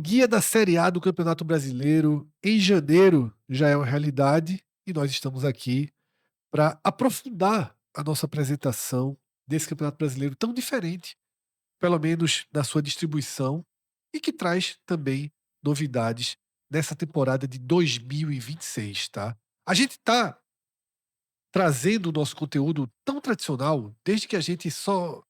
guia da Série A do Campeonato Brasileiro em janeiro já é uma realidade e nós estamos aqui para aprofundar a nossa apresentação desse Campeonato Brasileiro tão diferente, pelo menos na sua distribuição, e que traz também novidades nessa temporada de 2026, tá? A gente está trazendo o nosso conteúdo tão tradicional, desde que a gente só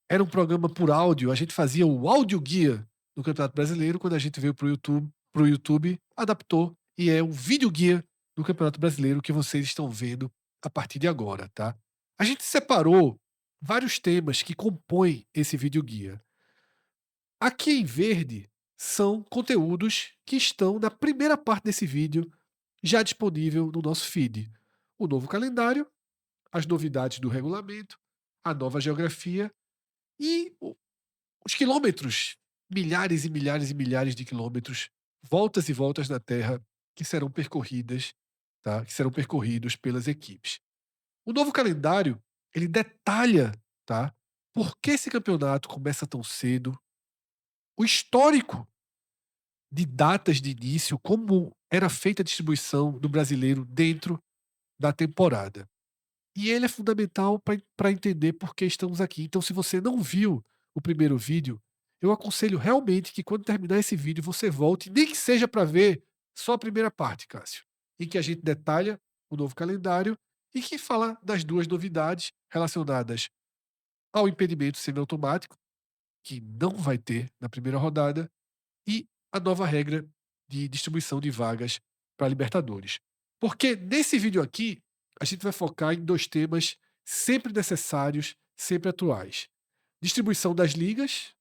era um programa por áudio, a gente fazia o áudio guia do Campeonato Brasileiro, quando a gente veio para o YouTube, adaptou e é um vídeo guia do Campeonato Brasileiro que vocês estão vendo a partir de agora, tá? A gente separou vários temas que compõem esse vídeo guia. Aqui em verde são conteúdos que estão na primeira parte desse vídeo, já disponível no nosso feed. O novo calendário, as novidades do regulamento, a nova geografia e os quilômetros, milhares e milhares e milhares de quilômetros, voltas e voltas na Terra que serão percorridas, tá? Que serão percorridos pelas equipes. O novo calendário, ele detalha, tá? Por que esse campeonato começa tão cedo, o histórico de datas de início, como era feita a distribuição do brasileiro dentro da temporada. E ele é fundamental para entender por que estamos aqui. Então, se você não viu o primeiro vídeo, eu aconselho realmente que quando terminar esse vídeo você volte, nem que seja para ver só a primeira parte, Cássio, em que a gente detalha o novo calendário e que fala das duas novidades relacionadas ao impedimento semiautomático, que não vai ter na primeira rodada, e a nova regra de distribuição de vagas para Libertadores. Porque nesse vídeo aqui, a gente vai focar em dois temas sempre necessários, sempre atuais: distribuição das ligas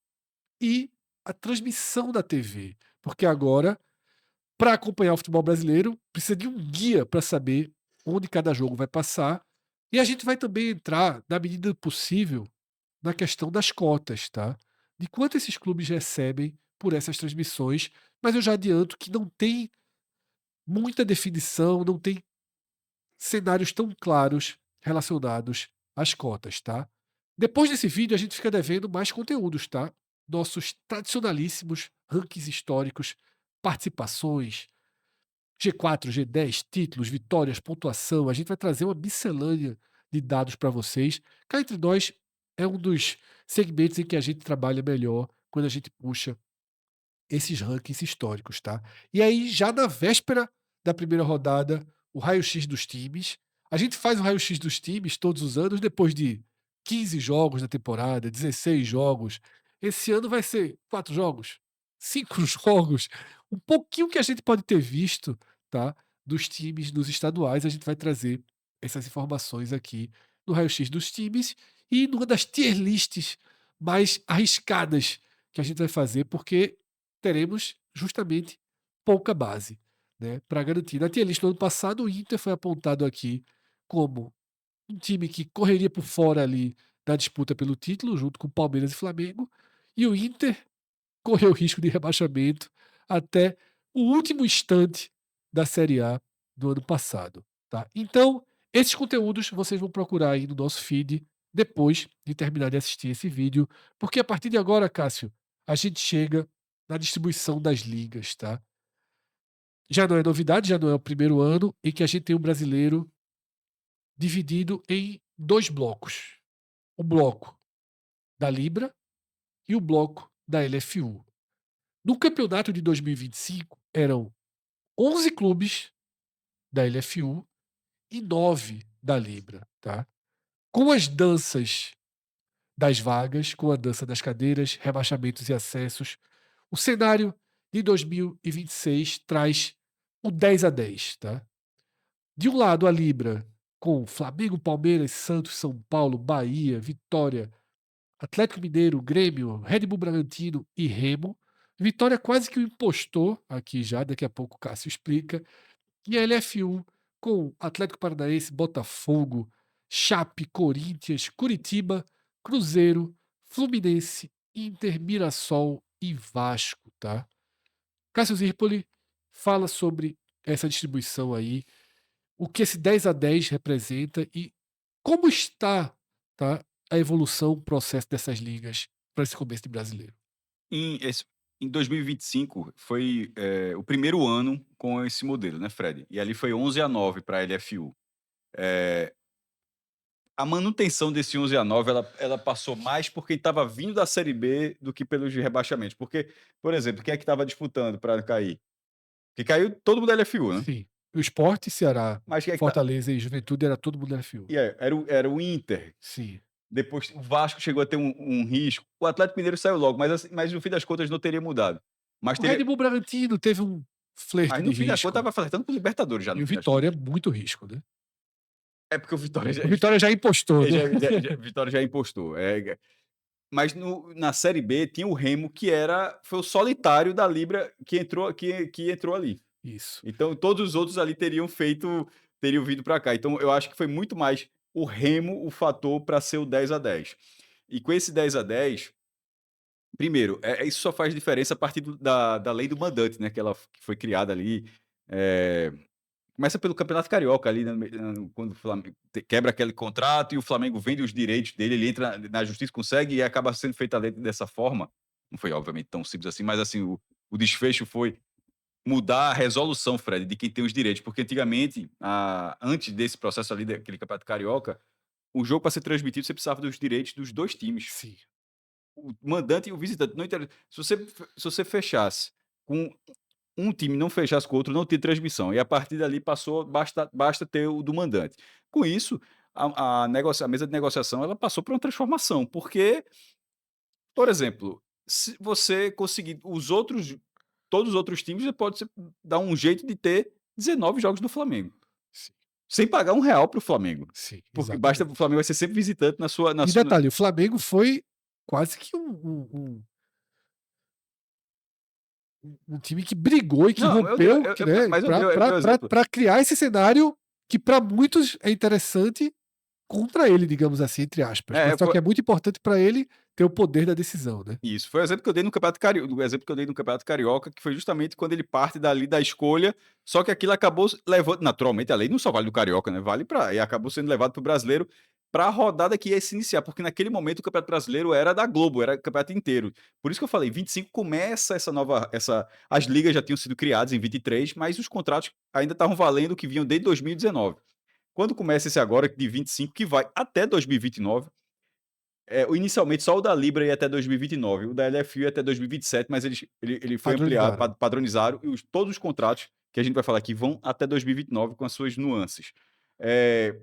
e a transmissão da TV. Porque agora, para acompanhar o futebol brasileiro, precisa de um guia para saber onde cada jogo vai passar. E a gente vai também entrar, na medida do possível, na questão das cotas, tá? De quanto esses clubes recebem por essas transmissões, mas eu já adianto que não tem muita definição, não tem cenários tão claros relacionados às cotas, tá? Depois desse vídeo, a gente fica devendo mais conteúdos, tá? Nossos tradicionalíssimos rankings históricos, participações, G4, G10, títulos, vitórias, pontuação. A gente vai trazer uma miscelânea de dados para vocês. Cá entre nós, é um dos segmentos em que a gente trabalha melhor quando a gente puxa esses rankings históricos, tá? E aí, já na véspera da primeira rodada, o raio-x dos times. A gente faz o raio-x dos times todos os anos, depois de 15 jogos na temporada, 16 jogos. Esse ano vai ser 4 jogos, 5 jogos, um pouquinho que a gente pode ter visto, tá? Dos times dos estaduais, a gente vai trazer essas informações aqui no raio-x dos times e numa das tier lists mais arriscadas que a gente vai fazer, porque teremos justamente pouca base, né, para garantir. Na tier list do ano passado, o Inter foi apontado aqui como um time que correria por fora ali da disputa pelo título, junto com Palmeiras e Flamengo, e o Inter correu o risco de rebaixamento até o último instante da Série A do ano passado, tá? Então, esses conteúdos vocês vão procurar aí no nosso feed depois de terminar de assistir esse vídeo, porque a partir de agora, Cássio, a gente chega na distribuição das ligas, tá? Já não é novidade, já não é o primeiro ano em que a gente tem um brasileiro dividido em dois blocos: o bloco da Libra e o bloco da LFU. No campeonato de 2025, eram 11 clubes da LFU e 9 da Libra, tá? Com as danças das vagas, com a dança das cadeiras, rebaixamentos e acessos, o cenário de 2026 traz o 10 a 10, tá? De um lado, a Libra, com Flamengo, Palmeiras, Santos, São Paulo, Bahia, Vitória, Atlético Mineiro, Grêmio, Red Bull Bragantino e Remo. Vitória quase que o impostor, aqui já, daqui a pouco o Cássio explica. E a LFU com Atlético Paranaense, Botafogo, Chape, Corinthians, Curitiba, Cruzeiro, Fluminense, Inter, Mirassol e Vasco, tá? Cássio Zirpoli fala sobre essa distribuição aí, o que esse 10 a 10 representa e como está, tá, a evolução, o processo dessas ligas para esse começo de brasileiro. Em esse em 2025 foi, o primeiro ano com esse modelo, né, Fred? E ali foi 11-9 para a LFU. A manutenção desse 11-9 ela passou mais por quem estava vindo da Série B do que pelos de rebaixamento. Porque, por exemplo, quem é que estava disputando para cair? Que caiu todo mundo da LFU, né? Sim. O Sport, Ceará, Mas quem é que tá Fortaleza e Juventude era todo mundo LFU. e é, era o Inter, Sim. depois o Vasco chegou a ter um risco, o Atlético Mineiro saiu logo, mas assim, mas no fim das contas não teria mudado. Mas O Red teria Bull Bragantino teve um flerte mas de no fim das contas risco. estava flertando com o Libertadores já E no o fim das Vitória, contas. muito risco, né. É porque o Vitória já O Vitória já impostou, né. Vitória já impostou, mas na Série B tinha o Remo foi o solitário da Libra que entrou ali. Isso. Então todos os outros ali teriam vindo para cá. Então eu acho que foi muito mais o Remo o fator para ser o 10-10. E com esse 10-10, primeiro, isso só faz diferença a partir da lei do mandante, né, que foi criada ali, começa pelo Campeonato Carioca ali, né, quando o Flamengo quebra aquele contrato e o Flamengo vende os direitos dele, ele entra na justiça, consegue e acaba sendo feita a lei dessa forma. Não foi obviamente tão simples assim, mas assim, o desfecho foi mudar a resolução, Fred, de quem tem os direitos, porque antigamente, antes desse processo ali daquele Campeonato Carioca, o jogo para ser transmitido você precisava dos direitos dos 2 times, Sim. o mandante e o visitante. Não inter se você fechasse com um time, não fechasse com o outro, não tinha transmissão, e a partir dali passou, basta ter o do mandante. Com isso, a mesa de negociação ela passou por uma transformação, porque, por exemplo, se você conseguir todos os outros times, você pode dar um jeito de ter 19 jogos do Flamengo, Sim, sem pagar R$ 1 para o Flamengo, sim, porque basta o exatamente. Flamengo vai ser sempre visitante na sua na E sua detalhe, o Flamengo foi quase que um time que brigou e que não, eu dei rompeu, que, né, mas eu dei o meu exemplo. pra criar esse cenário que para muitos é interessante contra ele, digamos assim, entre aspas, mas só Foi que é muito importante para ele ter o poder da decisão, né. isso, foi o exemplo que eu dei no Campeonato Carioca, o exemplo que eu dei no Campeonato Carioca, que foi justamente quando ele parte dali da escolha, só que aquilo acabou levando naturalmente, a lei não só vale do Carioca, né, vale para e acabou sendo levado para o Brasileiro, para a rodada que ia se iniciar, porque naquele momento o Campeonato Brasileiro era da Globo, era o campeonato inteiro. Por isso que eu falei, 25 começa as ligas já tinham sido criadas em 23, mas os contratos ainda estavam valendo que vinham desde 2019. Quando começa esse agora de 25 que vai até 2029, inicialmente só o da Libra ia até 2029, o da LFU ia até 2027, mas ele foi ampliado, Padronizaram. padronizaram, e todos os contratos que a gente vai falar aqui vão até 2029 com as suas nuances.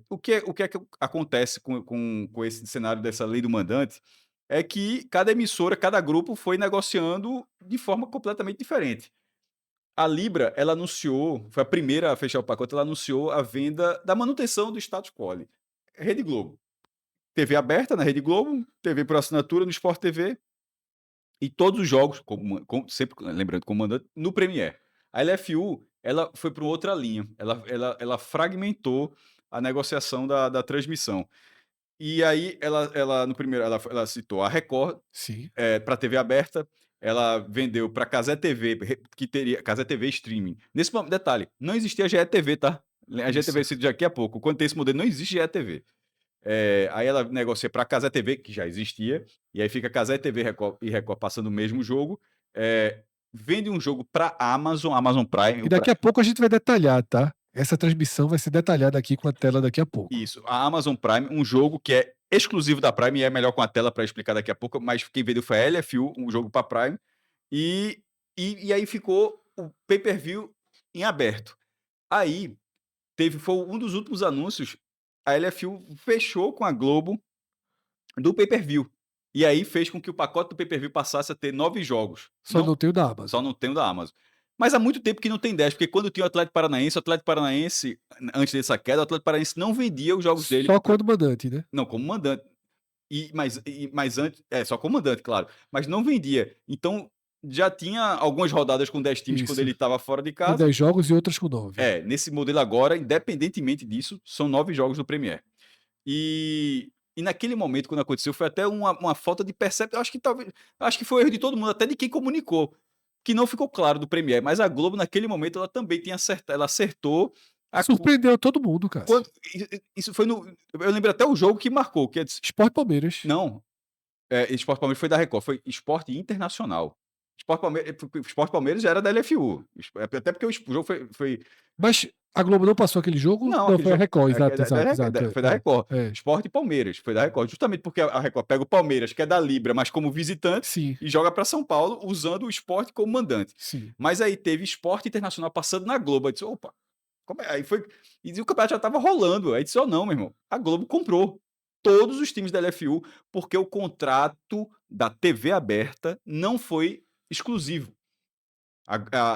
O que é que acontece com esse cenário dessa lei do mandante, é que cada emissora, cada grupo foi negociando de forma completamente diferente. A Libra, ela anunciou, foi a primeira a fechar o pacote, ela anunciou a venda da manutenção do status quo ali. Rede Globo. TV aberta na Rede Globo, TV por assinatura no Sport TV e todos os jogos, sempre lembrando, comandante, no Premiere. A LFU, ela foi para outra linha, ela fragmentou a negociação da transmissão. E aí, no primeiro, ela citou a Record, Sim, para TV aberta, ela vendeu para Cazé TV, que teria Cazé TV streaming. Nesse momento, detalhe, não existia a GE TV, tá? A GE TV isso. vai ser daqui a pouco. Quando tem esse modelo, não existe GE TV. Aí ela negocia para a Cazé TV, que já existia, e aí fica Cazé TV e Record passando o mesmo jogo. Vende um jogo para Amazon Prime, E daqui a pouco a gente vai detalhar, tá. Essa transmissão vai ser detalhada aqui com a tela daqui a pouco. isso, a Amazon Prime, um jogo que é exclusivo da Prime, e é melhor com a tela para explicar daqui a pouco, mas quem vendeu foi a LFU, um jogo para Prime, e, e aí ficou o pay-per-view em aberto. Aí foi um dos últimos anúncios, a LFU fechou com a Globo do pay-per-view. E aí fez com que o pacote do pay-per-view passasse a ter 9 jogos. Só Não, não tem o da só Amazon. não tem o da Amazon. Mas há muito tempo que não tem 10, porque quando tinha o Atlético Paranaense, antes dessa queda, o Atlético Paranaense não vendia os jogos dele Só quando mandante, né. não, como mandante. Mas antes, só como mandante, claro. Mas não vendia. Então, já tinha algumas rodadas com 10 times quando Isso. ele estava fora de Com casa. 10 jogos e outras com 9. Nesse modelo agora, independentemente disso, são 9 jogos do Premier. E naquele momento, quando aconteceu, foi até uma falta de percepção. Acho que foi erro de todo mundo, até de quem comunicou, que não ficou claro do Premier. Mas a Globo, naquele momento, ela também tinha acertado, ela acertou. Surpreendeu todo mundo, Cássio. Isso foi no. Eu lembro até o jogo que marcou, Sport Palmeiras. não, Sport Palmeiras foi da Record, foi Sport Internacional. Sport Palmeiras já era da LFU. Até porque o jogo foi. Mas a Globo não passou aquele jogo? Não, Não, aquele foi a jogo Record, exato, exato, exato. foi da Record. É. Sport e Palmeiras, foi da Record. Justamente porque a Record pega o Palmeiras, que é da Libra, mas como visitante, Sim, e joga para São Paulo, usando o Sport como mandante. sim. Mas aí teve Sport Internacional passando na Globo. Aí disse, opa, como é? Aí foi. E o campeonato já estava rolando. Aí disse, não, meu irmão. A Globo comprou todos os times da LFU, porque o contrato da TV aberta não foi exclusivo.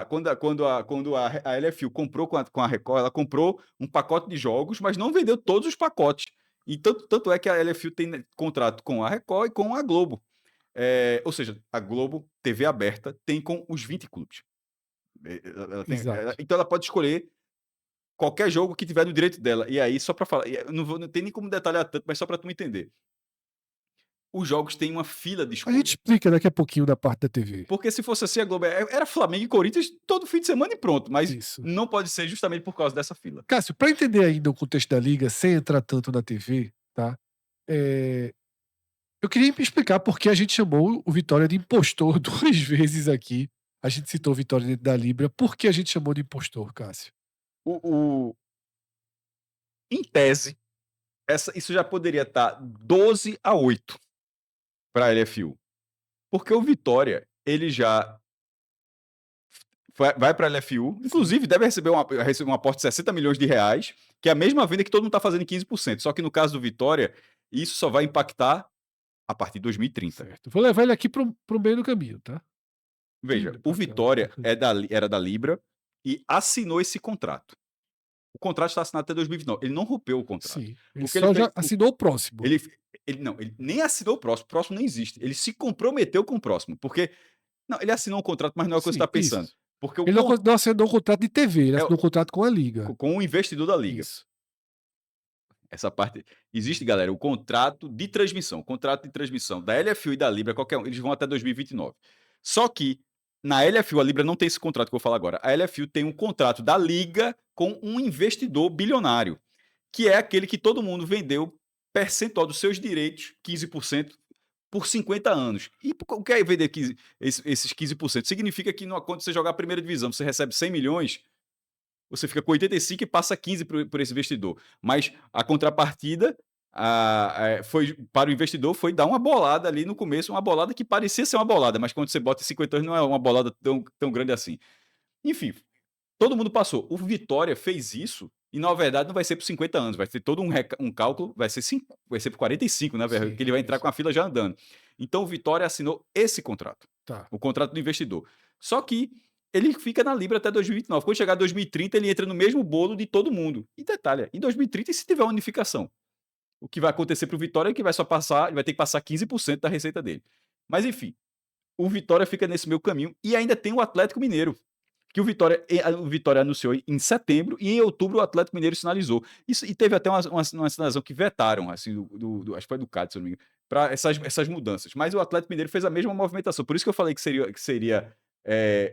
Quando a LFU comprou com a Record, ela comprou um pacote de jogos, mas não vendeu todos os pacotes. E tanto é que a LFU tem contrato com a Record e com a Globo. Ou seja, a Globo, TV aberta, tem com os 20 clubes. Exato. Então ela pode escolher qualquer jogo que tiver no direito dela. E aí, só para falar, não tem nem como detalhar tanto, mas só para tu entender. Os jogos têm uma fila de A escolha. gente explica daqui a pouquinho da parte da TV. Porque se fosse assim, a Globo era Flamengo e Corinthians todo fim de semana e pronto. Mas Isso. não pode ser justamente por causa dessa fila. Cássio, para entender ainda o contexto da liga, sem entrar tanto na TV, tá? Eu queria me explicar por que a gente chamou o Vitória de impostor 2 vezes aqui. A gente citou o Vitória dentro da Libra. Por que a gente chamou de impostor, Cássio? Em tese, isso já poderia estar 12-8 para a LFU. Porque o Vitória, ele já vai para a LFU, inclusive deve receber um aporte de 60 milhões de reais, que é a mesma venda que todo mundo está fazendo em 15%. Só que no caso do Vitória, isso só vai impactar a partir de 2030. Certo. Vou levar ele aqui para o meio do caminho, tá? Veja, Indo o pra cá. Vitória era da Libra e assinou esse contrato. O contrato está assinado até 2029. Ele não rompeu o contrato. Sim. Ele O que só ele já fez, assinou o próximo. ele nem assinou o próximo nem existe. Ele se comprometeu com o próximo, porque não, ele assinou um contrato, mas não é o que você Sim, está pensando. isso. Porque Ele não assinou um contrato de TV, ele assinou um contrato com a Liga. com o investidor da Liga. Isso. Essa parte. Existe, galera, o contrato de transmissão. O contrato de transmissão da LFU e da Libra, qualquer um, eles vão até 2029. Só que na LFU, a Libra não tem esse contrato que eu vou falar agora. A LFU tem um contrato da Liga com um investidor bilionário, que é aquele que todo mundo vendeu percentual dos seus direitos, 15%, por 50 anos. E o que é vender esses 15%? Significa que quando você jogar a primeira divisão, você recebe 100 milhões, você fica com 85 e passa 15 por esse investidor. Mas a contrapartida foi para o investidor foi dar uma bolada ali no começo, uma bolada que parecia ser uma bolada, mas quando você bota 50 anos não é uma bolada tão grande assim. Enfim, todo mundo passou. O Vitória fez isso e, na verdade, não vai ser por 50 anos, vai ter todo um cálculo, vai ser por 45, né, velho? Sim, Que ele vai entrar com a fila já andando. Então o Vitória assinou esse contrato, tá. o contrato do investidor. Só que ele fica na Libra até 2029. Quando chegar 2030, ele entra no mesmo bolo de todo mundo. E detalhe, em 2030, e se tiver unificação? O que vai acontecer para o Vitória é que vai ele vai ter que passar 15% da receita dele. Mas enfim, o Vitória fica nesse meio caminho e ainda tem o Atlético Mineiro, que o Vitória anunciou em setembro e em outubro o Atlético Mineiro sinalizou. Isso, e teve até uma sinalização que vetaram, assim, acho que foi do CAD, se eu não me engano, para essas mudanças. Mas o Atlético Mineiro fez a mesma movimentação. Por isso que eu falei que seria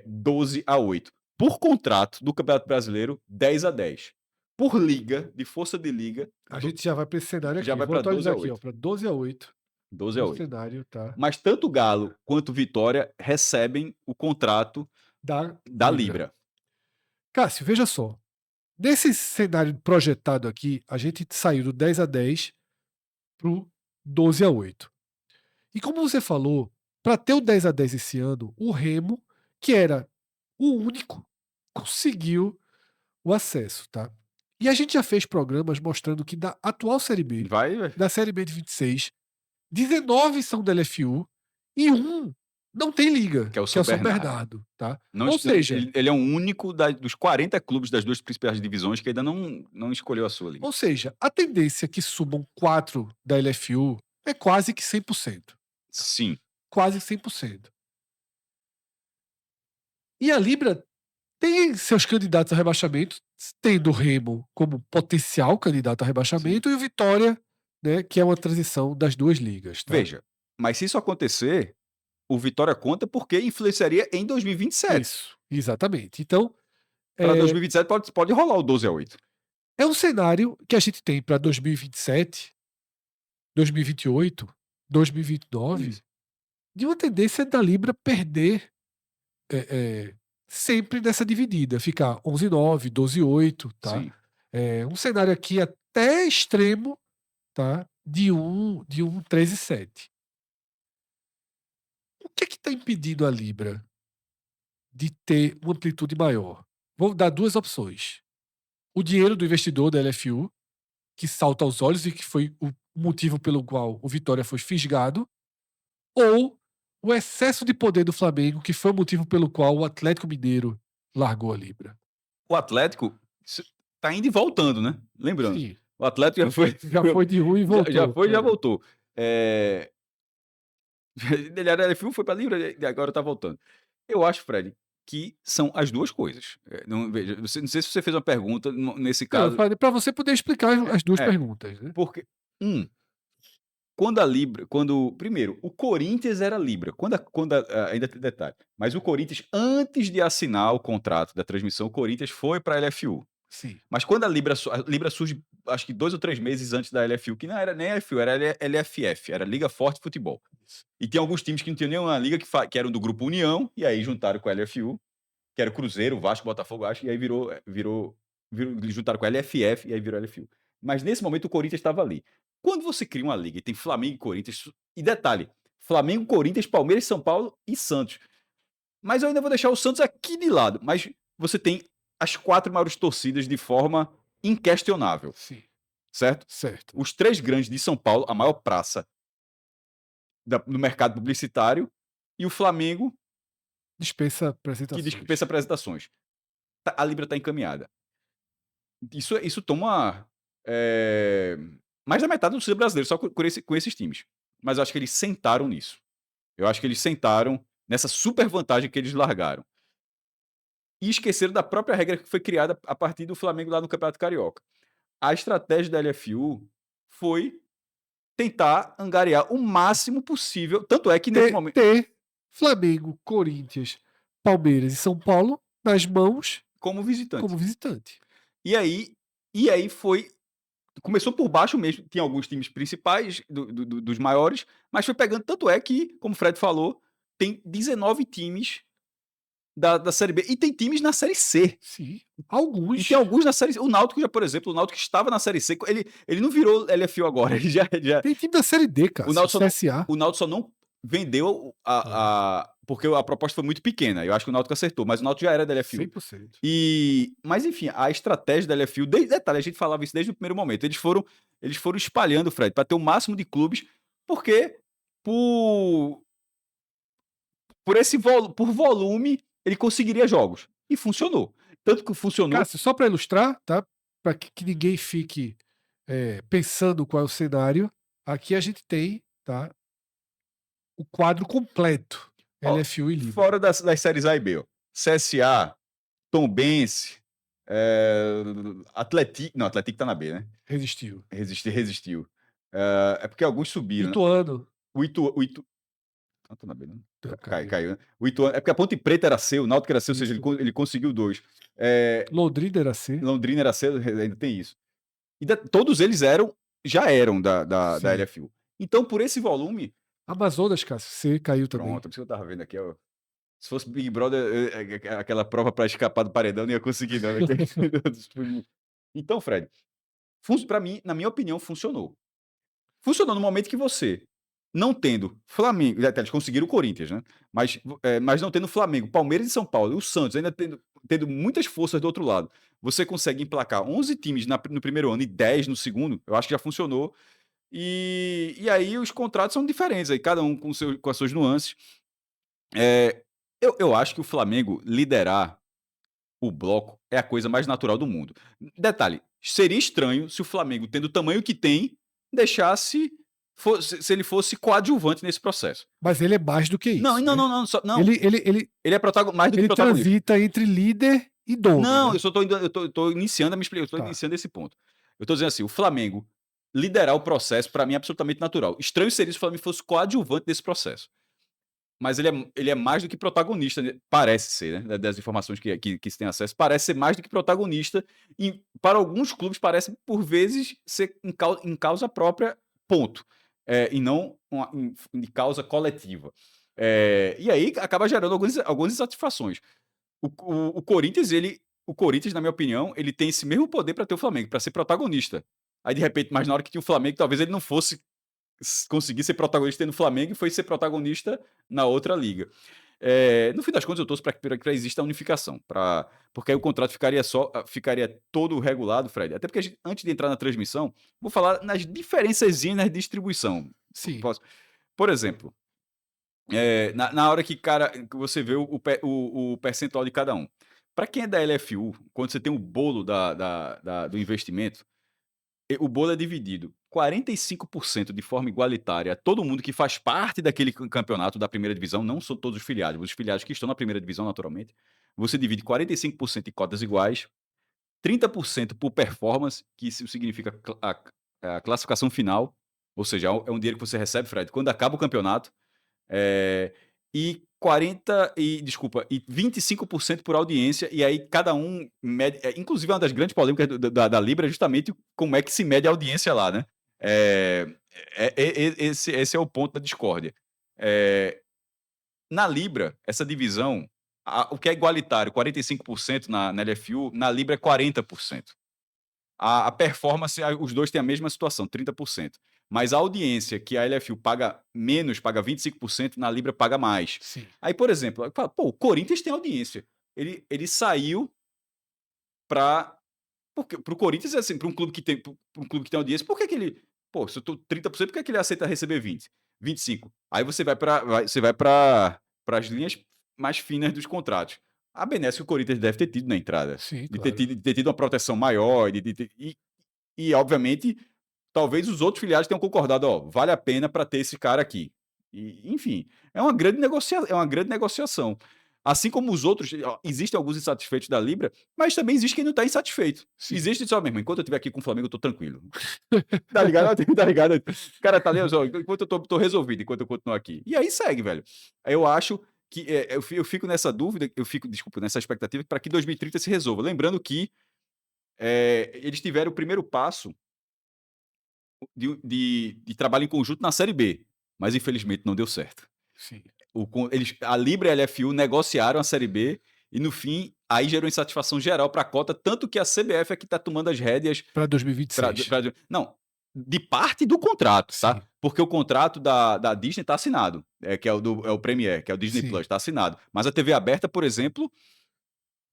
12-8. Por contrato do Campeonato Brasileiro, 10-10. Por liga, de força de liga, A gente já vai para esse cenário já aqui. vai Vou para atualizar aqui, 12-8. para 12-8. 12-8. Cenário, tá? Mas tanto o Galo quanto o Vitória recebem o contrato da Libra. Cássio, veja só. Nesse cenário projetado aqui, a gente saiu do 10-10 para o 12-8. E como você falou, para ter o 10-10 esse ano, o Remo, que era o único, conseguiu o acesso, tá? E a gente já fez programas mostrando que da atual Série B, da Série B de 26, 19 são da LFU e um não tem liga, Que é o São São Bernardo, tá? Ou seja, ele é o único dos 40 clubes das duas principais divisões que ainda não escolheu a sua liga. Ou seja, a tendência que subam 4 da LFU é quase que 100%. Sim. Quase 100%. E a Libra tem seus candidatos a rebaixamento, tendo o Remo como potencial candidato a rebaixamento e o Vitória, né, que é uma transição das duas ligas. Tá? Veja, mas se isso acontecer, o Vitória conta porque influenciaria em 2027. Isso, exatamente. Então, para 2027 pode rolar o 12-8. É um cenário que a gente tem para 2027, 2028, 2029, de uma tendência da Libra perder sempre nessa dividida, ficar 11-9, 12-8, tá? Sim. Um cenário aqui até extremo, tá? De um 13-7. O que é que está impedindo a Libra de ter uma amplitude maior? Vou dar duas opções. O dinheiro do investidor da LFU, que salta aos olhos e que foi o motivo pelo qual o Vitória foi fisgado, ou o excesso de poder do Flamengo, que foi o motivo pelo qual o Atlético Mineiro largou a Libra. O Atlético tá indo e voltando, né? Lembrando. Sim, O Atlético já foi. já foi de ruim e voltou. Já foi e já voltou. Ele era LFU, foi pra Libra e agora tá voltando. Eu acho, Fred, que são as duas coisas. Não, veja, não sei se você fez uma pergunta nesse Não, eu caso. falei para você poder explicar as duas É, perguntas, né? porque, quando a Libra, primeiro, o Corinthians era Libra, ainda tem detalhe, mas o Corinthians, antes de assinar o contrato da transmissão, o Corinthians foi para a LFU. Sim, Mas quando a Libra surge, acho que 2 ou 3 meses antes da LFU, que não era nem a LFU, era a LFF, era Liga Forte Futebol. isso. E tem alguns times que não tinham nenhuma liga que eram do Grupo União, e aí juntaram com a LFU, que era o Cruzeiro, o Vasco, Botafogo, acho, e aí juntaram com a LFF, e aí virou a LFU. Mas nesse momento o Corinthians estava ali. Quando você cria uma liga e tem Flamengo e Corinthians, e detalhe, Flamengo, Corinthians, Palmeiras, São Paulo e Santos. Mas eu ainda vou deixar o Santos aqui de lado, mas você tem as 4 maiores torcidas de forma inquestionável, Sim, certo? certo. Os 3 grandes de São Paulo, a maior praça no mercado publicitário, e o Flamengo, Dispensa que apresentações. dispensa apresentações. A Libra está encaminhada. Isso toma mais da metade do torcedor brasileiro, só com esses times. Mas eu acho que eles sentaram nisso. Eu acho que eles sentaram nessa super vantagem que eles largaram. E esqueceram da própria regra que foi criada a partir do Flamengo lá no Campeonato Carioca. A estratégia da LFU foi tentar angariar o máximo possível. Tanto é que nesse momento. Ter Flamengo, Corinthians, Palmeiras e São Paulo nas mãos Como visitante. como visitante. E aí foi. Começou por baixo mesmo. Tinha alguns times principais, dos maiores, mas foi pegando. Tanto é que, como o Fred falou, tem 19 times da Série B. E tem times na Série C. Sim, E alguns. tem alguns na Série C. O Náutico, já, por exemplo, o Náutico estava na Série C. Ele não virou LFU agora. Ele já. Tem time da Série D, cara. O Náutico só não, CSA. o Náutico só não vendeu porque a proposta foi muito pequena. Eu acho que o Náutico acertou, mas o Náutico já era da LFU. 100%. Mas enfim, a estratégia da LFU, detalhe, a gente falava isso desde o primeiro momento. Eles foram espalhando, Fred, para ter o máximo de clubes, porque por volume ele conseguiria jogos. E funcionou. Tanto que funcionou. Cássio, só para ilustrar, tá? Para que ninguém fique pensando qual é o cenário, aqui a gente tem, tá? O quadro completo. LFU e Libra. Fora das séries A e B, ó. CSA, Tombense, Atlético. Não, Atlético tá na B, né? Resistiu. Resistiu. É porque alguns subiram. Ituano. Né? O Itu. Não, tá na B, né? Caiu. Caiu, né? O Ituano. É porque a Ponte Preta era C, o Náutico era C, ou seja, ele conseguiu 2. Londrina era C. Londrina era C, ainda tem isso. E todos eles já eram da LFU. Então, por esse volume. Amazonas, Cássio, C caiu também. Pronto, por isso que eu tava vendo aqui, ó. Se fosse Big Brother, aquela prova para escapar do paredão, não ia conseguir, não. Então, Fred, para mim, na minha opinião, funcionou. Funcionou no momento que você, não tendo Flamengo, eles conseguiram o Corinthians, né? Mas não tendo Flamengo, Palmeiras e São Paulo, e o Santos ainda tendo muitas forças do outro lado, você consegue emplacar 11 times no primeiro ano e 10 no segundo, eu acho que já funcionou. E aí os contratos são diferentes, aí cada um com as suas nuances. Eu acho que o Flamengo liderar o bloco é a coisa mais natural do mundo. Detalhe, seria estranho se o Flamengo, tendo o tamanho que tem, deixasse se ele fosse coadjuvante nesse processo. Mas ele é mais do que isso. Não. Ele é mais do que protagonista. Ele transita entre líder e dono. Não, né? eu tô iniciando a me explicar, eu estou iniciando esse ponto. Eu estou dizendo assim, o Flamengo liderar o processo, para mim, é absolutamente natural. Estranho seria se o Flamengo fosse coadjuvante desse processo. Mas ele é mais do que protagonista, parece ser, né? Das informações que se tem acesso, parece ser mais do que protagonista, e para alguns clubes parece, por vezes, ser em causa própria, ponto. E não de causa coletiva. E aí acaba gerando algumas insatisfações. O Corinthians, na minha opinião, ele tem esse mesmo poder para ter o Flamengo, para ser protagonista. Aí, de repente, mas na hora que tinha o Flamengo, talvez ele não fosse conseguir ser protagonista no Flamengo e foi ser protagonista na outra liga. No fim das contas, eu torço para que exista a unificação, porque aí o contrato ficaria todo regulado, Fred. Até porque antes de entrar na transmissão, vou falar nas diferençazinhas na distribuição. Sim, Por exemplo, na hora que você vê o percentual de cada um. Para quem é da LFU, quando você tem o bolo do investimento, o bolo é dividido 45% de forma igualitária a todo mundo que faz parte daquele campeonato da primeira divisão, não são todos os filiados que estão na primeira divisão, naturalmente. Você divide 45% em cotas iguais, 30% por performance, que isso significa a classificação final, ou seja, é um dinheiro que você recebe, Fred, quando acaba o campeonato. E 25% por audiência, e aí cada um mede. Inclusive, uma das grandes polêmicas da Libra é justamente como é que se mede a audiência lá, né? Esse é o ponto da discórdia. Na Libra, essa divisão, o que é igualitário, 45% na LFU, na Libra é 40%. A performance, os dois têm a mesma situação, 30%. Mas a audiência que a LFU paga menos, paga 25%, na Libra paga mais. sim. Aí, por exemplo, eu falo, o Corinthians tem audiência. Ele saiu para o Corinthians, assim, para um clube que tem audiência, por que ele. Se eu tô 30%, por que ele aceita receber 20%, 25%? Aí você vai para as linhas mais finas dos contratos. A benesse que o Corinthians deve ter tido na entrada. Sim, De claro. ter tido uma proteção maior, e, obviamente, talvez os outros filiados tenham concordado, vale a pena para ter esse cara aqui. Enfim, é uma grande negociação. Assim como os outros, existem alguns insatisfeitos da Libra, mas também existe quem não está insatisfeito. Sim. Existe só mesmo, enquanto eu estiver aqui com o Flamengo, eu tô tranquilo. Tá ligado? Tá ligado? O cara tá ali, enquanto eu tô resolvido, enquanto eu continuo aqui. E aí segue, velho. Eu acho que eu fico nessa dúvida, desculpa, nessa expectativa para que 2030 se resolva. Lembrando que eles tiveram o primeiro passo de trabalho em conjunto na Série B, mas infelizmente não deu certo. Sim. A Libra e a LFU negociaram a Série B e no fim aí gerou insatisfação geral para a cota, tanto que a CBF é que está tomando as rédeas Para 2026. não, de parte do contrato, Sim. tá? Porque o contrato da Disney está assinado, que é o Premier, que é o Disney Sim. Plus, está assinado. Mas a TV aberta, por exemplo,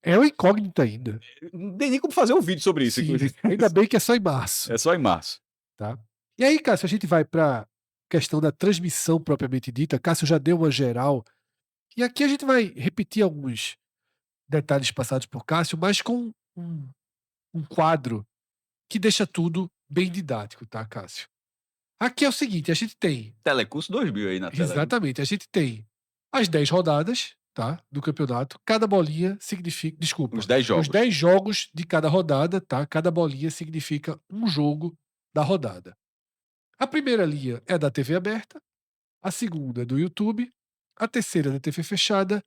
é uma incógnita ainda. não tem nem como fazer um vídeo sobre isso. Sim, ainda bem que é só em março. É só em março. Tá? E aí, Cássio, a gente vai para questão da transmissão propriamente dita. Cássio já deu uma geral. E aqui a gente vai repetir alguns detalhes passados por Cássio, mas com um quadro que deixa tudo bem didático, tá, Cássio? Aqui é o seguinte, a gente tem... Telecurso 2000 aí na tela. Exatamente, a gente tem as 10 rodadas, tá, do campeonato. Cada bolinha significa... Desculpa. Os 10 jogos. Os 10 jogos de cada rodada, tá? Cada bolinha significa um jogo da rodada. A primeira linha é da TV aberta, a segunda é do YouTube, a terceira é da TV fechada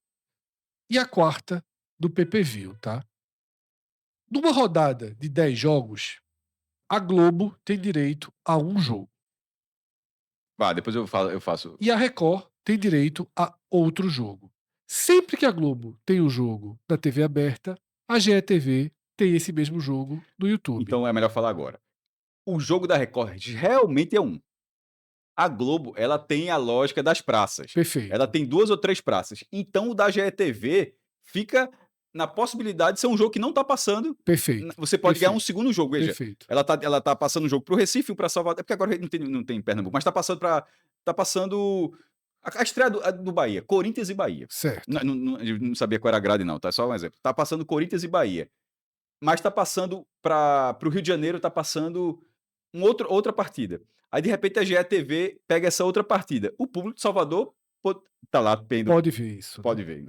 e a quarta do PPV, tá? Numa rodada de 10 jogos, a Globo tem direito a um jogo. Depois eu faço. E a Record tem direito a outro jogo. Sempre que a Globo tem o jogo da TV aberta, a GETV tem esse mesmo jogo no YouTube. Então é melhor falar agora. O jogo da Record realmente é um. A Globo, ela tem a lógica das praças. Perfeito. Ela tem 2 ou 3 praças. Então o da GETV fica na possibilidade de ser um jogo que não está passando. Perfeito. Você pode ganhar um segundo jogo. Veja, Perfeito. ela tá passando um jogo para o Recife, um para Salvador, porque agora não tem Pernambuco, mas está passando a estreia do Bahia, Corinthians e Bahia. Certo. Eu não sabia qual era a grade não, tá? Só um exemplo. Tá passando Corinthians e Bahia. Mas tá passando para o Rio de Janeiro, tá passando outra partida. Aí, de repente, a GETV pega essa outra partida. O público de Salvador tá lá vendo. Pode ver isso. Pode ver.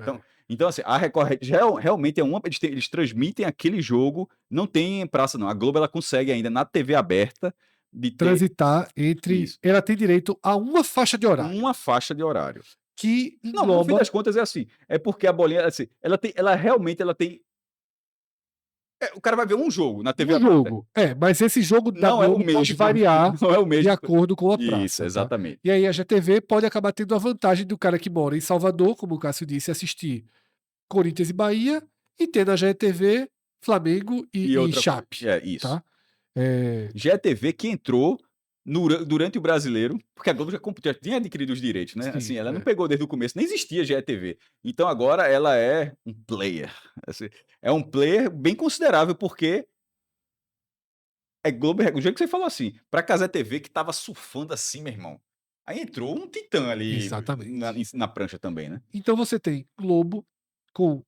Então, assim, a Record realmente é uma. Eles transmitem aquele jogo, não tem praça, não. A Globo ela consegue ainda na TV aberta de transitar entre. Isso. Ela tem direito a uma faixa de horário. Uma faixa de horário. Que engloba... Não, no fim das contas é assim. É porque a bolinha, assim, ela realmente tem o cara vai ver um jogo na TV Um aberta. jogo. Mas esse jogo da Não é o Globo pode mesmo. variar Não é o de mesmo. acordo com a Isso, praça, tá? exatamente. E aí a GTV pode acabar tendo a vantagem do cara que mora em Salvador, como o Cássio disse, assistir Corinthians e Bahia, e ter na GTV Flamengo E e outra coisa. Chape, Isso. tá? É, GTV que entrou durante o Brasileiro, porque a Globo já tinha adquirido os direitos, né? sim, Assim, ela não pegou desde o começo, nem existia GTV. Então agora ela é um player. Assim, é um player bem considerável, porque é Globo, o jeito que você falou assim, pra Cazé TV que tava surfando assim, meu irmão. Aí entrou um titã ali exatamente. na prancha também, né? Então você tem Globo com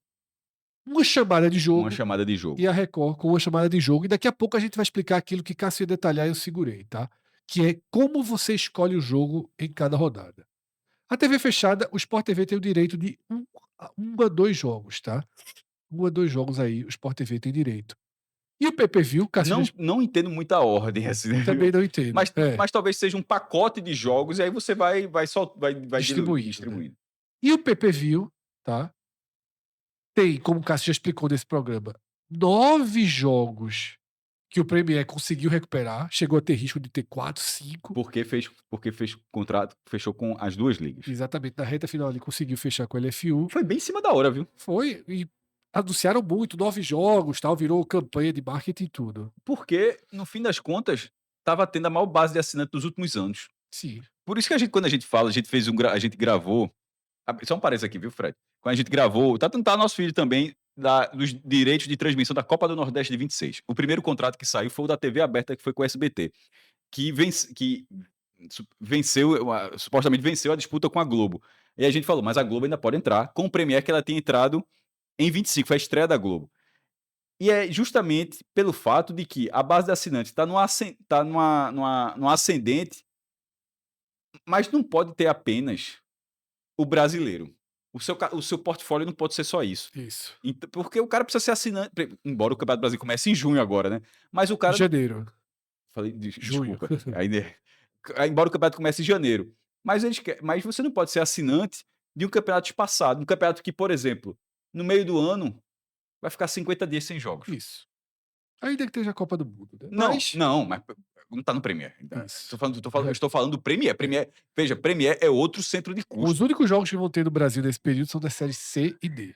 uma chamada de Uma jogo chamada de jogo. e a Record com uma chamada de jogo. E daqui a pouco a gente vai explicar aquilo que Cássio ia detalhar e eu segurei, tá? Que é como você escolhe o jogo em cada rodada. A TV fechada, o Sport TV tem o direito de um a dois jogos, tá? Um a dois jogos aí, o Sport TV tem direito. E o PPV, Cássio Não entendo muita ordem, assim, né? também não entendo. Mas talvez seja um pacote de jogos e aí você vai Distribuído, né? distribuindo. E o PPV, tá? Tem, como o Cássio já explicou nesse programa, 9 jogos que o Premier conseguiu recuperar. Chegou a ter risco de ter 4, 5. Porque fez contrato, fechou com as duas ligas. Exatamente, na reta final ele conseguiu fechar com a LFU. Foi bem em cima da hora, viu? Foi, e anunciaram muito, 9 jogos, tal, virou campanha de marketing e tudo. Porque, no fim das contas, tava tendo a maior base de assinantes dos últimos anos. Sim, Por isso que quando a gente fala, a gente gravou. Só um parênteses aqui, viu, Fred? Quando a gente gravou, tá nosso vídeo também dos direitos de transmissão da Copa do Nordeste de 26. O primeiro contrato que saiu foi o da TV aberta, que foi com o SBT, que venceu, supostamente venceu a disputa com a Globo. E a gente falou, mas a Globo ainda pode entrar com o Premier que ela tinha entrado em 25, foi a estreia da Globo. E é justamente pelo fato de que a base de assinantes está numa ascendente, mas não pode ter apenas o brasileiro. O seu portfólio não pode ser só isso. isso. Porque o cara precisa ser assinante, embora o Campeonato do Brasil comece em junho agora, né? Mas o cara. Janeiro, Falei, junho. desculpa. Embora o campeonato comece em janeiro. Mas você não pode ser assinante de um campeonato espaçado. Um campeonato que, por exemplo, no meio do ano, vai ficar 50 dias sem jogos. Isso. Ainda que esteja a Copa do Mundo, né? Mas não tá no Premier. Isso. Eu estou falando do Premier. Veja, Premier é outro centro de Os custo. únicos jogos que vão ter no Brasil nesse período são das séries C e D.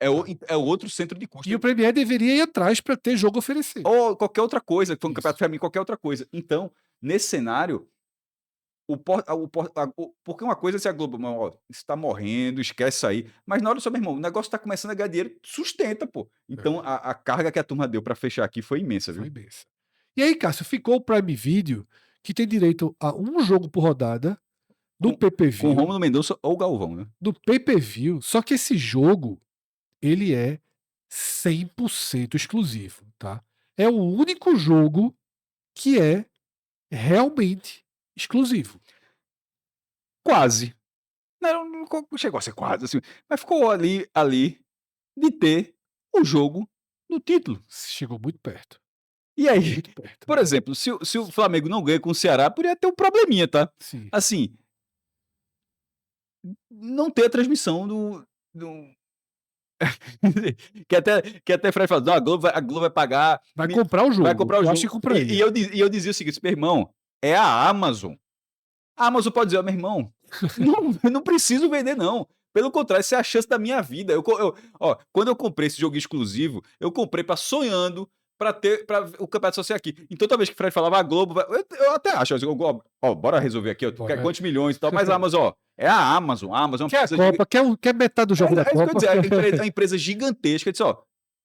É outro centro de custo. E o Premier deveria ir atrás para ter jogo a oferecer. Ou qualquer outra coisa, que foi um Isso. campeonato feminino, qualquer outra coisa. Então, nesse cenário, porque uma coisa é se a Globo, ó, está morrendo, esquece isso aí. Mas na hora do seu, meu irmão, o negócio está começando a ganhar dinheiro, sustenta, pô. Então, a carga que a turma deu para fechar aqui foi imensa, viu? Foi imensa. E aí, Cássio, ficou o Prime Video, que tem direito a um jogo por rodada, do Com pay-per-view. Rômulo Mendonça ou Galvão, né? Do pay-per-view, só que esse jogo, ele é 100% exclusivo, tá? É o único jogo que é realmente exclusivo. Quase. Não chegou a ser quase, assim, mas ficou ali de ter o jogo no título. Chegou muito perto. E aí, Muito perto. por exemplo, se o Flamengo não ganha com o Ceará, poderia ter um probleminha, tá? Sim. Assim, não ter a transmissão do que até Fred fala, não, a Globo vai pagar, Vai comprar o jogo. vai comprar o Eu jogo. acho que compraria. E eu dizia o seguinte, meu irmão, é a Amazon. A Amazon pode dizer, ó, meu irmão, não preciso vender, não. Pelo contrário, essa é a chance da minha vida. Quando eu comprei esse jogo exclusivo, eu comprei sonhando para o campeonato social aqui. Então, toda vez que o Fred falava a Globo, eu até acho, bora resolver aqui, quer quantos milhões e tal, mas a Amazon, ó, é a Amazon. A Amazon quer a Copa, quer metade do jogo da isso que eu Copa. ia dizer, é uma empresa gigantesca. Eu disse, ó,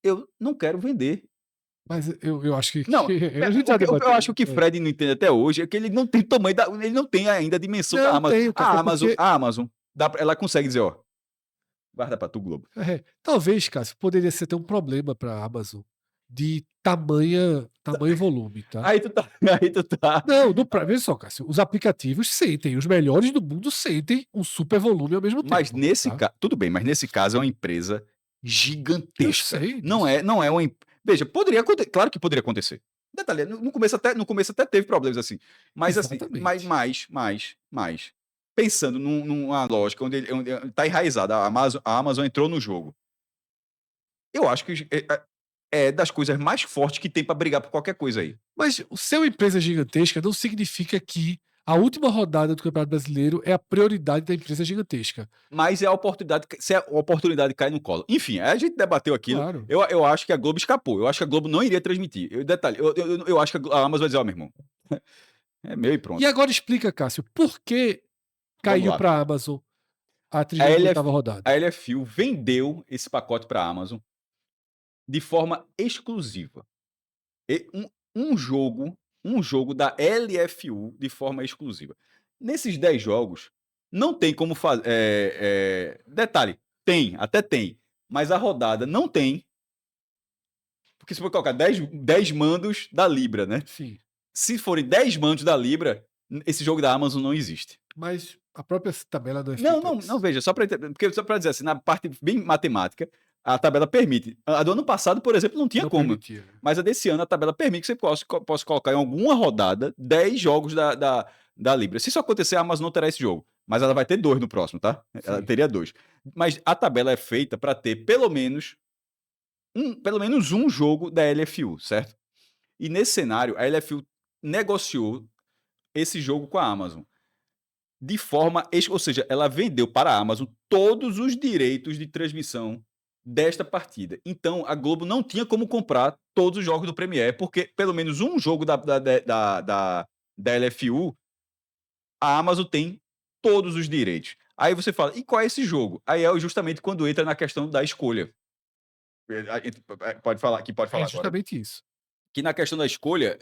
eu não quero vender. Mas eu acho que. Não, a gente já eu acho que o que debateu. Fred não entende até hoje é que ele não tem tamanho ele não tem ainda a dimensão da Não Amazon. tem, cara, porque A Amazon, ela consegue dizer, ó, guarda pra tu, Globo. talvez, Cássio, poderia ser até um problema para a Amazon de tamanho e volume, tá? Aí tu tá. Não, veja só, Cássio, os aplicativos sentem, os melhores do mundo sentem um super volume ao mesmo Mas tempo. nesse tá? caso, tudo bem, mas nesse caso é uma empresa gigantesca. Eu sei Não é uma. Veja, poderia acontecer, claro que poderia acontecer. Detalhe, no começo até teve problemas assim. Mas assim, Exatamente. mais. Pensando numa lógica onde está enraizada, a Amazon entrou no jogo. Eu acho que é das coisas mais fortes que tem pra brigar por qualquer coisa aí. Mas o ser uma empresa gigantesca não significa que a última rodada do Campeonato Brasileiro é a prioridade da empresa gigantesca. Mas é a oportunidade, se a oportunidade cai no colo. Enfim, aí a gente debateu aquilo. Claro. Eu acho que a Globo escapou. Eu acho que a Globo não iria transmitir. Detalhe, eu acho que a Amazon vai dizer, ó, meu irmão, é meu e E pronto. agora explica, Cássio, por que Vamos caiu lá. para a Amazon a A 38ª LF, rodada? a LFU vendeu esse pacote para a Amazon de forma exclusiva. E um jogo da LFU de forma exclusiva. Nesses 10 jogos, não tem como fazer. Detalhe, até tem, mas a rodada não tem, porque se for colocar 10 mandos da Libra, né? Sim. Se forem 10 mandos da Libra, esse jogo da Amazon não existe. Mas a própria tabela não é Não, feita não, não, isso. veja, só para dizer assim, na parte bem matemática, a tabela permite. A do ano passado, por exemplo, não tinha Não como. permitia. Mas a desse ano, a tabela permite que você possa colocar em alguma rodada 10 jogos da Libra. Se isso acontecer, a Amazon não terá esse jogo. Mas ela vai ter 2 no próximo, tá? Ela Sim. teria 2. Mas a tabela é feita para ter pelo menos um jogo da LFU, certo? E nesse cenário, a LFU negociou esse jogo com a Amazon de forma, ou seja, ela vendeu para a Amazon todos os direitos de transmissão desta partida. Então, a Globo não tinha como comprar todos os jogos do Premier, porque pelo menos um jogo da LFU, a Amazon tem todos os direitos. Aí você fala, e qual é esse jogo? Aí é justamente quando entra na questão da escolha. A gente pode É falar agora. justamente isso. Que na questão da escolha,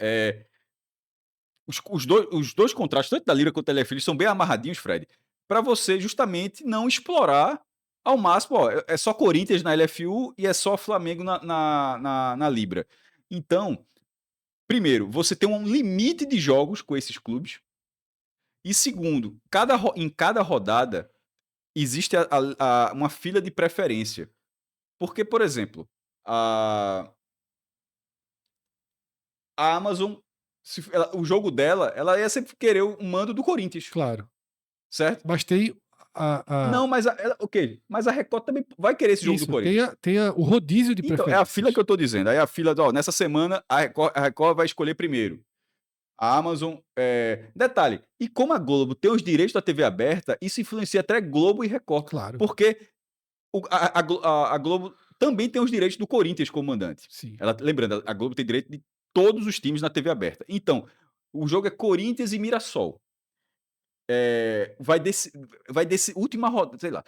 os dois contratos, tanto da Lira quanto da LFL, são bem amarradinhos, Fred, para você justamente não explorar ao máximo. Ó, é só Corinthians na LFU e é só Flamengo na Libra. Então, primeiro, você tem um limite de jogos com esses clubes. E segundo, em cada rodada existe uma fila de preferência. Porque, por exemplo, a, a Amazon, o jogo dela, ela ia sempre querer o mando do Corinthians, Claro. certo? Mas tem Não, mas ok. Mas a Record também vai querer esse jogo do isso, tem, Corinthians. o rodízio de Então, é a fila preferências. que eu tô dizendo. Aí a fila, ó, nessa semana a Record vai escolher primeiro. A Amazon. Detalhe, e como a Globo tem os direitos da TV aberta, isso influencia até Globo e Record. Claro. Porque a Globo também tem os direitos do Corinthians como mandante. Sim. Lembrando, a Globo tem direito de todos os times na TV aberta. Então, o jogo é Corinthians e Mirassol. Vai desse última rodada, sei lá,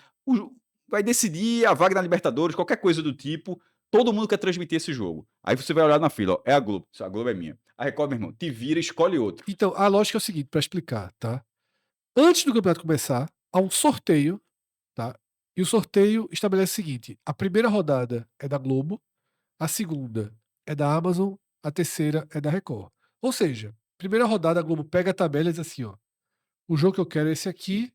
vai decidir a vaga na Libertadores, qualquer coisa do tipo. Todo mundo quer transmitir esse jogo. Aí você vai olhar na fila, ó, é a Globo. A Globo é minha. A Record, meu irmão, te vira, escolhe outro. Então, a lógica é o seguinte, para explicar, tá? Antes do campeonato começar, há um sorteio, tá? E o sorteio estabelece o seguinte: a primeira rodada é da Globo, a segunda é da Amazon, a terceira é da Record. Ou seja, primeira rodada a Globo pega a tabela e diz assim, ó, o jogo que eu quero é esse aqui,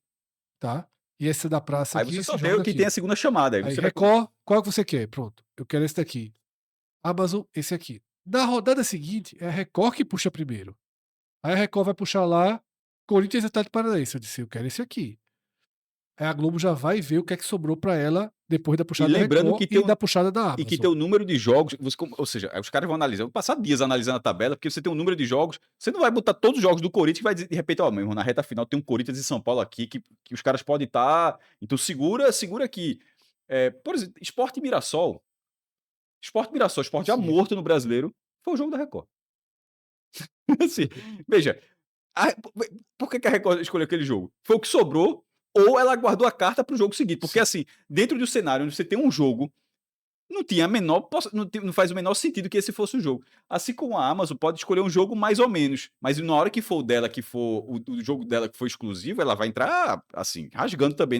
tá? E esse é da praça Aí aqui, você esse sorteia jogo o que tem daqui. a segunda chamada. Aí Aí você vai. Record, qual que você quer? Pronto, eu quero esse daqui. Amazon, esse aqui. Na rodada seguinte, é a Record que puxa primeiro. Aí a Record vai puxar lá Corinthians e Atlético Paranaense. Eu disse, eu quero esse aqui. Aí a Globo já vai ver o que é que sobrou para ela depois da E puxada da lembrando Record que tem e da puxada da e que Amazon. tem o número de jogos, ou seja, os caras vão analisar, vão passar dias analisando a tabela, porque você tem um número de jogos, você não vai botar todos os jogos do Corinthians e vai dizer, de repente, ó, meu irmão, na reta final tem um Corinthians e São Paulo aqui, que os caras podem estar, então segura aqui. Por exemplo, Sport já Sim. morto no Brasileiro, foi o jogo da Record. Assim, veja, a- por que a Record escolheu aquele jogo? Foi o que sobrou, ou ela guardou a carta para o jogo seguinte, porque Sim. assim, dentro do cenário onde você tem um jogo, não tinha a menor não faz o menor sentido que esse fosse o jogo. Assim como a Amazon pode escolher um jogo mais ou menos, mas na hora que for o dela, que for o jogo dela que for exclusivo, ela vai entrar, assim, rasgando também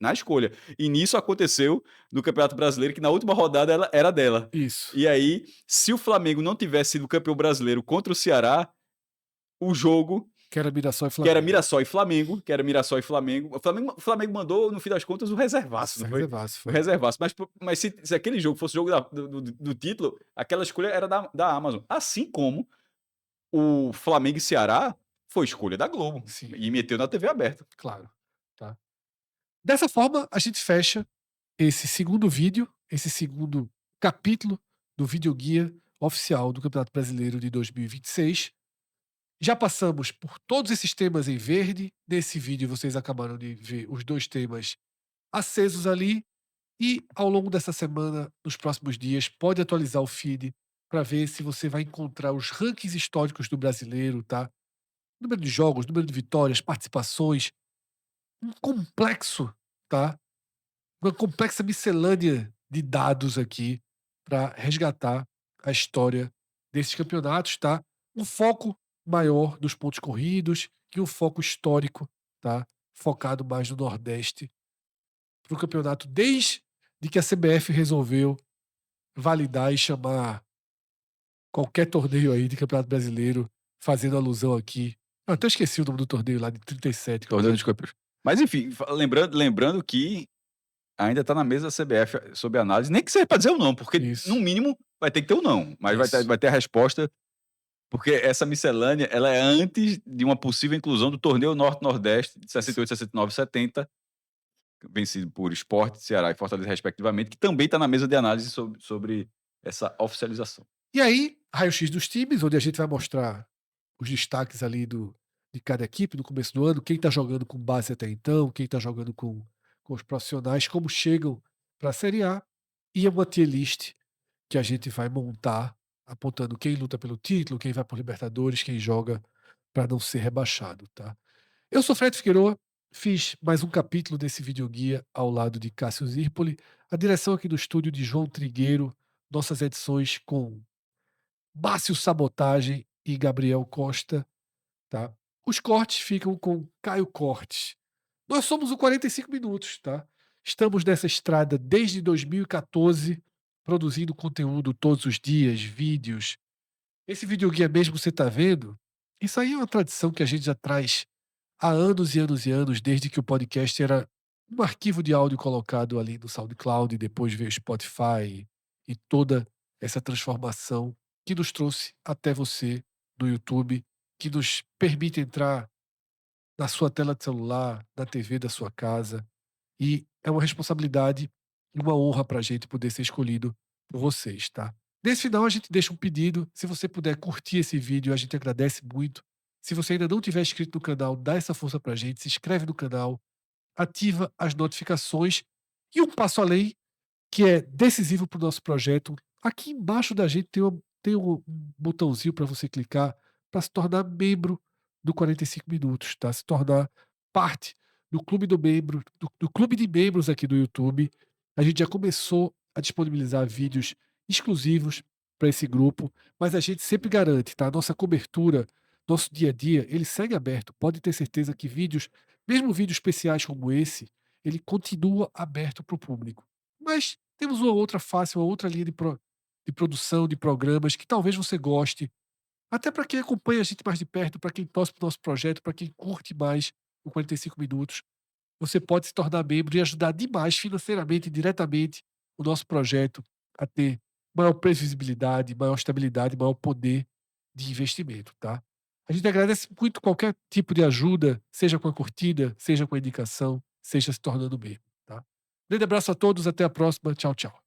na escolha. E nisso aconteceu no Campeonato Brasileiro, que na última rodada ela era dela. Isso. E aí, se o Flamengo não tivesse sido campeão brasileiro contra o Ceará, o jogo Que era Mirassol e que era Flamengo. Mirassol e Flamengo, o Flamengo mandou, no fim das contas, o reservaço, não Nossa, foi? reservaço, O foi. reservaço. Mas se aquele jogo fosse o jogo do título, aquela escolha era da Amazon. Assim como o Flamengo e Ceará foi escolha da Globo. Sim, E meteu na TV aberta. claro. Tá. Dessa forma, a gente fecha esse segundo vídeo, esse segundo capítulo do videoguia oficial do Campeonato Brasileiro de 2026. Já passamos por todos esses temas em verde. Nesse vídeo vocês acabaram de ver os 2 temas acesos ali. E ao longo dessa semana, nos próximos dias, pode atualizar o feed para ver se você vai encontrar os rankings históricos do brasileiro, tá? Número de jogos, número de vitórias, participações, um complexo, tá? Uma complexa miscelânea de dados aqui para resgatar a história desses campeonatos, tá? Um foco maior nos pontos corridos e um foco histórico, tá? Focado mais no Nordeste para o campeonato desde que a CBF resolveu validar e chamar qualquer torneio aí de Campeonato Brasileiro, fazendo alusão aqui. Eu até esqueci o nome do torneio lá de 37 Torneio dos campeonatos. Campeões. Mas enfim, lembrando que ainda tá na mesa da CBF sob análise, nem que seja pra dizer o não, porque no Isso, mínimo vai ter que ter o não, mas isso. vai ter a resposta, porque essa miscelânea, ela é antes de uma possível inclusão do torneio Norte-Nordeste de Isso. 68, 69 e 70, vencido por Sport, Ceará e Fortaleza respectivamente, que também está na mesa de análise sobre essa oficialização. E aí, raio-x dos times, onde a gente vai mostrar os destaques ali de cada equipe no começo do ano, quem está jogando com base até então, quem está jogando com os profissionais, como chegam para a Série A, e uma tier list que a gente vai montar, apontando quem luta pelo título, quem vai por Libertadores, quem joga para não ser rebaixado, tá? Eu sou Fred Figueroa, fiz mais um capítulo desse videoguia ao lado de Cássio Zirpoli, a direção aqui do estúdio de João Trigueiro, nossas edições com Márcio Sabotagem e Gabriel Costa, tá? Os cortes ficam com Caio Cortes. Nós somos o 45 minutos, tá? Estamos nessa estrada desde 2014, produzindo conteúdo todos os dias, vídeos. Esse videoguia mesmo que você está vendo, isso aí é uma tradição que a gente já traz há anos e anos e anos, desde que o podcast era um arquivo de áudio colocado ali no SoundCloud, e depois veio o Spotify e toda essa transformação que nos trouxe até você no YouTube, que nos permite entrar na sua tela de celular, na TV da sua casa. E é uma responsabilidade e uma honra para a gente poder ser escolhido por vocês, tá? Nesse final, a gente deixa um pedido. Se você puder curtir esse vídeo, a gente agradece muito. Se você ainda não tiver inscrito no canal, dá essa força pra gente, se inscreve no canal, ativa as notificações e um passo além, que é decisivo para o nosso projeto. Aqui embaixo da gente tem um botãozinho para você clicar para se tornar membro do 45 minutos, tá? Se tornar parte do clube do membro, do clube de membros aqui do YouTube. A gente já começou a disponibilizar vídeos exclusivos para esse grupo, mas a gente sempre garante, tá? A nossa cobertura, nosso dia a dia, ele segue aberto. Pode ter certeza que vídeos, mesmo vídeos especiais como esse, ele continua aberto para o público. Mas temos uma outra face, uma outra linha de produção, de programas que talvez você goste, até para quem acompanha a gente mais de perto, para quem torce para o nosso projeto, para quem curte mais o 45 minutos. Você pode se tornar membro e ajudar demais financeiramente, diretamente, o nosso projeto a ter maior previsibilidade, maior estabilidade, maior poder de investimento, tá? A gente agradece muito qualquer tipo de ajuda, seja com a curtida, seja com a indicação, seja se tornando membro, tá? Grande abraço a todos, até a próxima. Tchau, tchau.